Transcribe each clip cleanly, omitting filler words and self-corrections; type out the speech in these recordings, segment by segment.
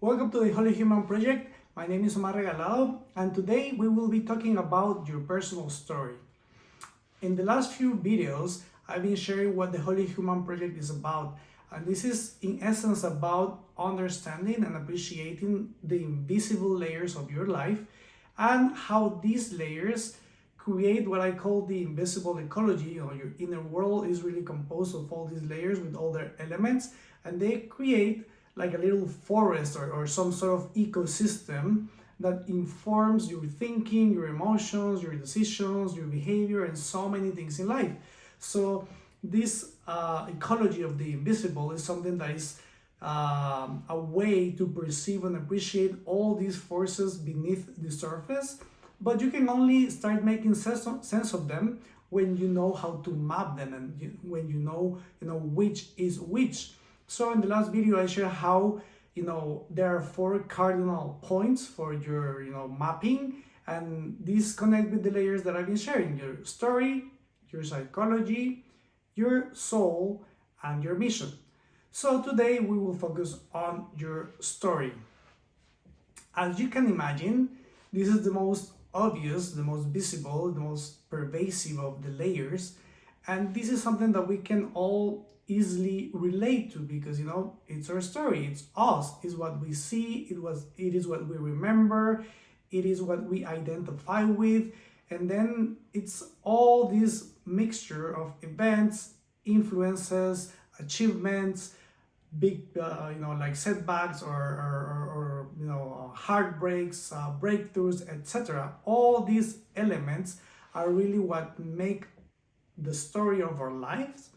Welcome to the Holy Human Project. My name is Omar Regalado, and today we will be talking about your personal story. In the last few videos, I've been sharing what the Holy Human Project is about, and this is in essence about understanding and appreciating the invisible layers of your life and how these layers create what I call the invisible ecology. Your inner world is really composed of all these layers with all their elements, and they create like a little forest or some sort of ecosystem that informs your thinking, your emotions, your decisions, your behavior, and so many things in life. So this ecology of the invisible is something that is a way to perceive and appreciate all these forces beneath the surface, but you can only start making sense of them when you know how to map them and when you know which is which. So in the last video, I shared how there are 4 cardinal points for your mapping, and these connect with the layers that I've been sharing: your story, your psychology, your soul, and your mission. So today we will focus on your story. As you can imagine, this is the most obvious, the most visible, the most pervasive of the layers, and this is something that we can all easily relate to because it's our story, it's us, it's what we see, it is what we remember, it is what we identify with, and then it's all this mixture of events, influences, achievements, big like setbacks or heartbreaks, breakthroughs, etc. All these elements are really what make the story of our lives.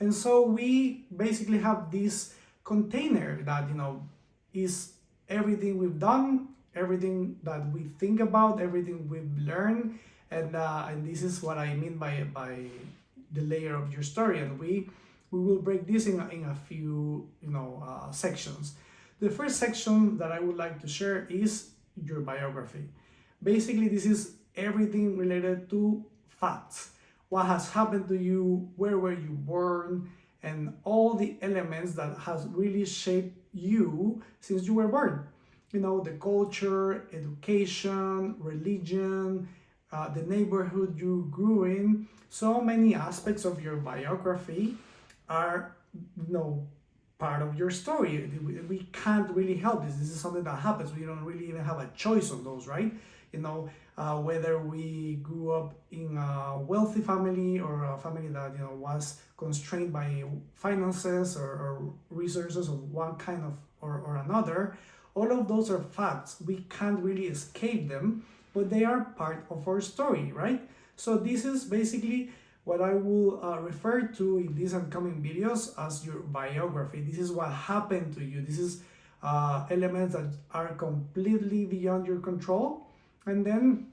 And so we basically have this container that is everything we've done, everything that we think about, everything we've learned, and this is what I mean by the layer of your story. And we will break this in a few sections. The first section that I would like to share is your biography. Basically, this is everything related to facts. What has happened to you, where were you born, and all the elements that has really shaped you since you were born. The culture, education, religion, the neighborhood you grew in. So many aspects of your biography are part of your story. We can't really help this. This is something that happens. We don't really even have a choice on those, right? Whether we grew up in a wealthy family or a family that was constrained by finances or resources of one kind of or another, all of those are facts. We can't really escape them, but they are part of our story, right? So this is basically what I will refer to in these upcoming videos as your biography. This is what happened to you. This is elements that are completely beyond your control, and then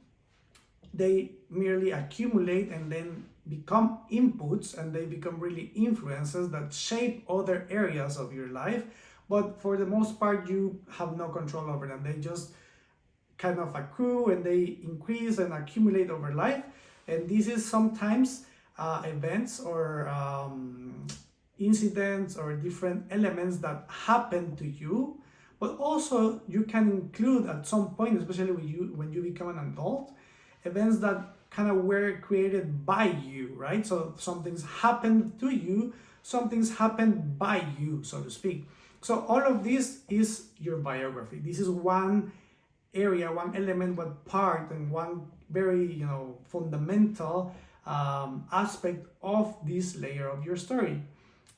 they merely accumulate and then become inputs, and they become really influences that shape other areas of your life. But for the most part, you have no control over them. They just kind of accrue and they increase and accumulate over life. And this is sometimes events or incidents or different elements that happen to you, but also you can include at some point, especially when you become an adult, events that kind of were created by you, right? So some things happened to you, some things happened by you, so to speak. So all of this is your biography. This is one area, one element, one part, and one very fundamental aspect of this layer of your story.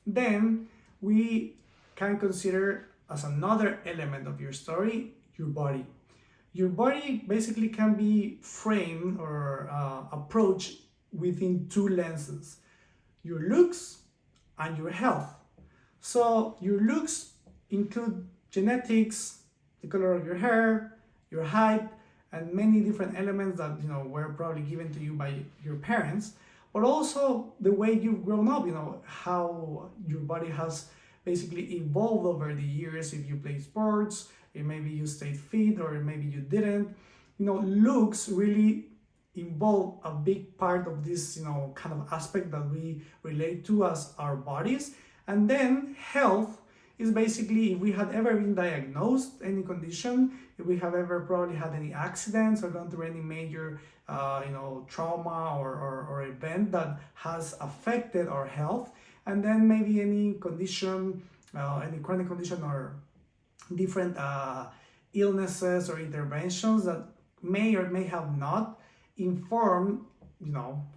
Then we can consider as another element of your story your body. Your body basically can be framed or approached within 2 lenses: your looks and your health. So your looks include genetics, the color of your hair, your height, and many different elements that were probably given to you by your parents, but also the way you've grown up, how your body has basically evolved over the years. If you play sports, if maybe you stayed fit or maybe you didn't, looks really involve a big part of this kind of aspect that we relate to as our bodies. And then health is basically if we had ever been diagnosed any condition, if we have ever probably had any accidents or gone through any major trauma or event that has affected our health, and then maybe any condition, any chronic condition or different illnesses or interventions that may or may have not informed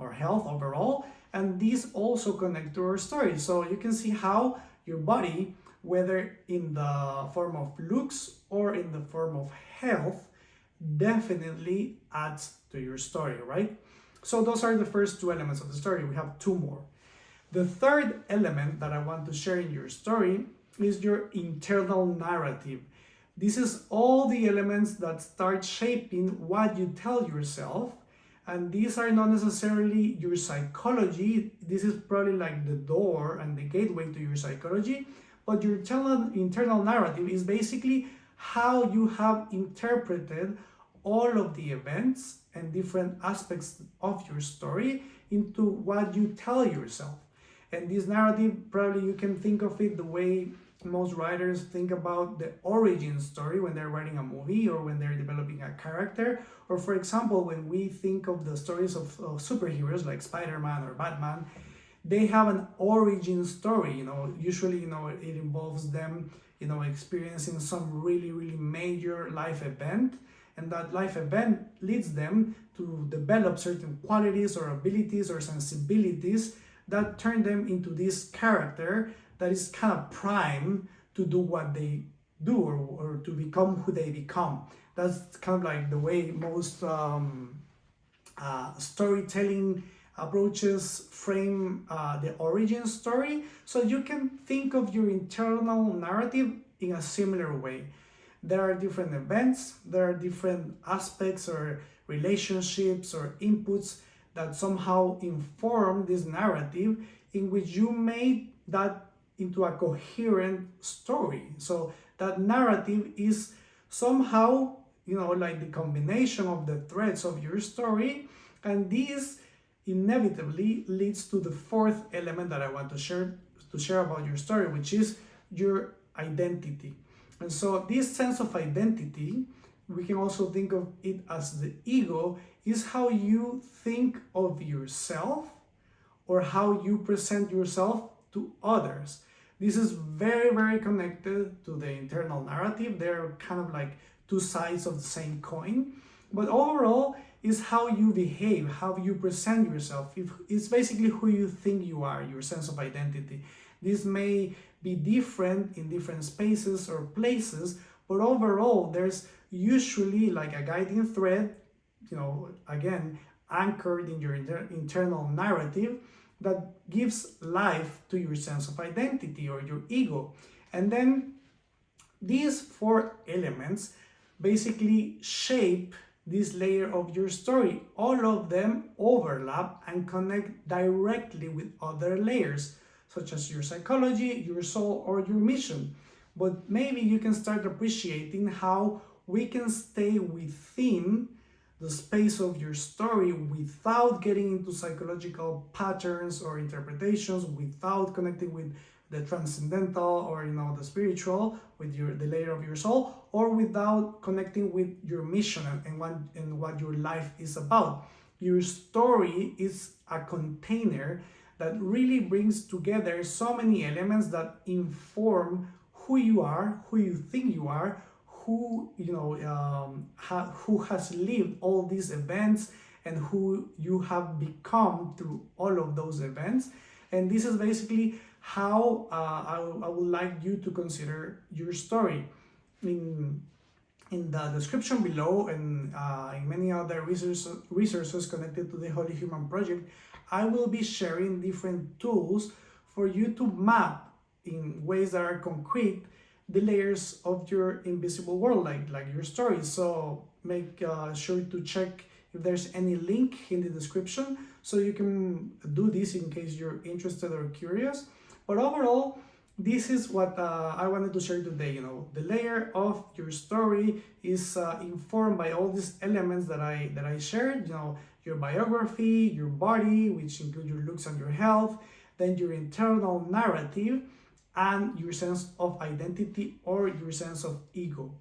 our health overall, and these also connect to our story. So you can see how your body, whether in the form of looks or in the form of health, definitely adds to your story, right? So those are the first two elements of the story. We have two more. The third element that I want to share in your story is your internal narrative. This is all the elements that start shaping what you tell yourself, and these are not necessarily your psychology. This is probably like the door and the gateway to your psychology, but your internal narrative is basically how you have interpreted all of the events and different aspects of your story into what you tell yourself. And this narrative, probably you can think of it the way most writers think about the origin story when they're writing a movie or when they're developing a character. Or for example, when we think of the stories of superheroes like Spider-Man or Batman, they have an origin story. Usually, it involves them, experiencing some really, really major life event. And that life event leads them to develop certain qualities or abilities or sensibilities that turn them into this character that is kind of primed to do what they do or to become who they become. That's kind of like the way most storytelling approaches frame the origin story. So you can think of your internal narrative in a similar way. There are different events, there are different aspects or relationships or inputs that somehow inform this narrative in which you made that into a coherent story. So that narrative is somehow, like the combination of the threads of your story, and this inevitably leads to the fourth element that I want to share about your story, which is your identity. And so this sense of identity, we can also think of it as the ego, is how you think of yourself or how you present yourself to others. This is very, very connected to the internal narrative. They're kind of like two sides of the same coin. But overall, is how you behave, how you present yourself. It's basically who you think you are, your sense of identity. This may be different in different spaces or places, but overall, there's usually like a guiding thread, again, anchored in your internal narrative that gives life to your sense of identity or your ego. And then these four elements basically shape this layer of your story. All of them overlap and connect directly with other layers, such as your psychology, your soul, or your mission. But maybe you can start appreciating how we can stay within the space of your story without getting into psychological patterns or interpretations, without connecting with the transcendental or the spiritual, with the layer of your soul, or without connecting with your mission and what your life is about. Your story is a container that really brings together so many elements that inform who you are, who you think you are, who has lived all these events, and who you have become through all of those events. And this is basically how I would like you to consider your story. In the description below and in many other resources connected to the Holy Human Project, I will be sharing different tools for you to map in ways that are concrete the layers of your invisible world, like your story. So make sure to check if there's any link in the description so you can do this in case you're interested or curious. But overall, this is what I wanted to share today. The layer of your story is informed by all these elements that I shared. Your biography, your body, which include your looks and your health, then your internal narrative, and your sense of identity or your sense of ego.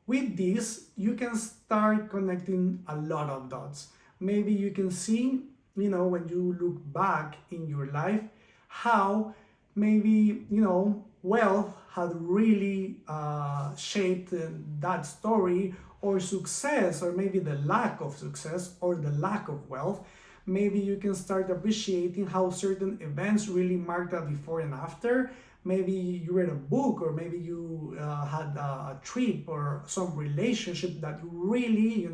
With this, you can start connecting a lot of dots. Maybe you can see, when you look back in your life, how maybe, wealth had really shaped that story, or success, or maybe the lack of success, or the lack of wealth. Maybe you can start appreciating how certain events really marked a before and after. Maybe you read a book, or maybe you had a trip or some relationship that really,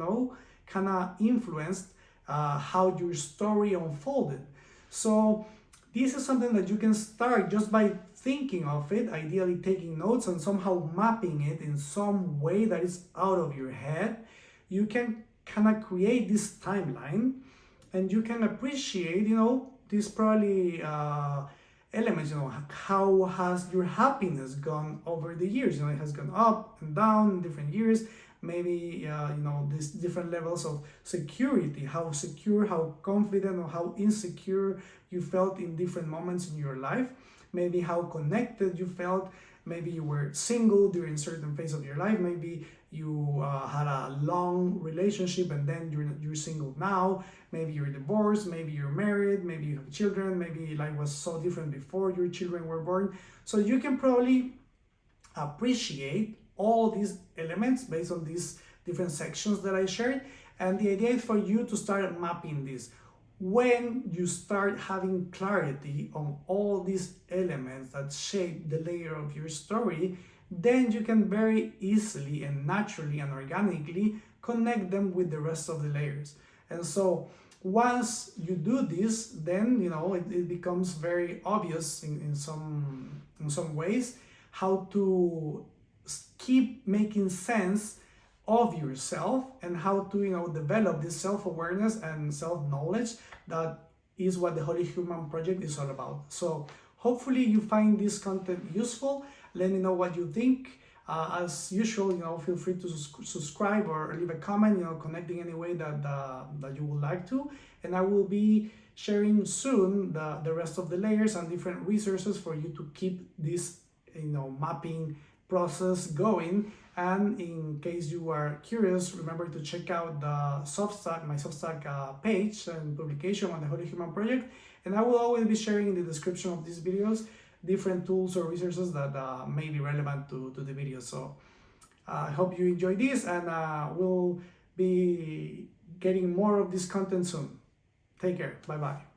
kind of influenced how your story unfolded. So this is something that you can start just by thinking of it, ideally taking notes and somehow mapping it in some way that is out of your head. You can kind of create this timeline, and you can appreciate, these probably elements, how has your happiness gone over the years. It has gone up and down in different years. Maybe these different levels of security, how secure, how confident, or how insecure you felt in different moments in your life. Maybe how connected you felt. Maybe you were single during certain phase of your life. Maybe you had a long relationship and then you're single now. Maybe you're divorced. Maybe you're married. Maybe you have children. Maybe life was so different before your children were born. So you can probably appreciate all these elements based on these different sections that I shared. And the idea is for you to start mapping this. When you start having clarity on all these elements that shape the layer of your story, then you can very easily and naturally and organically connect them with the rest of the layers. And so once you do this, then it becomes very obvious in some ways how to keep making sense of yourself, and how to develop this self-awareness and self-knowledge. That is what the Holy Human Project is all about. So hopefully you find this content useful. Let me know what you think. As usual, feel free to subscribe or leave a comment, connecting any way that you would like to. And I will be sharing soon the rest of the layers and different resources for you to keep this mapping process going. And in case you are curious, remember to check out the Substack, my Substack page and publication on the Holy Human Project. And I will always be sharing in the description of these videos different tools or resources that may be relevant to the video. So I hope you enjoy this, and we'll be getting more of this content soon. Take care. Bye-bye.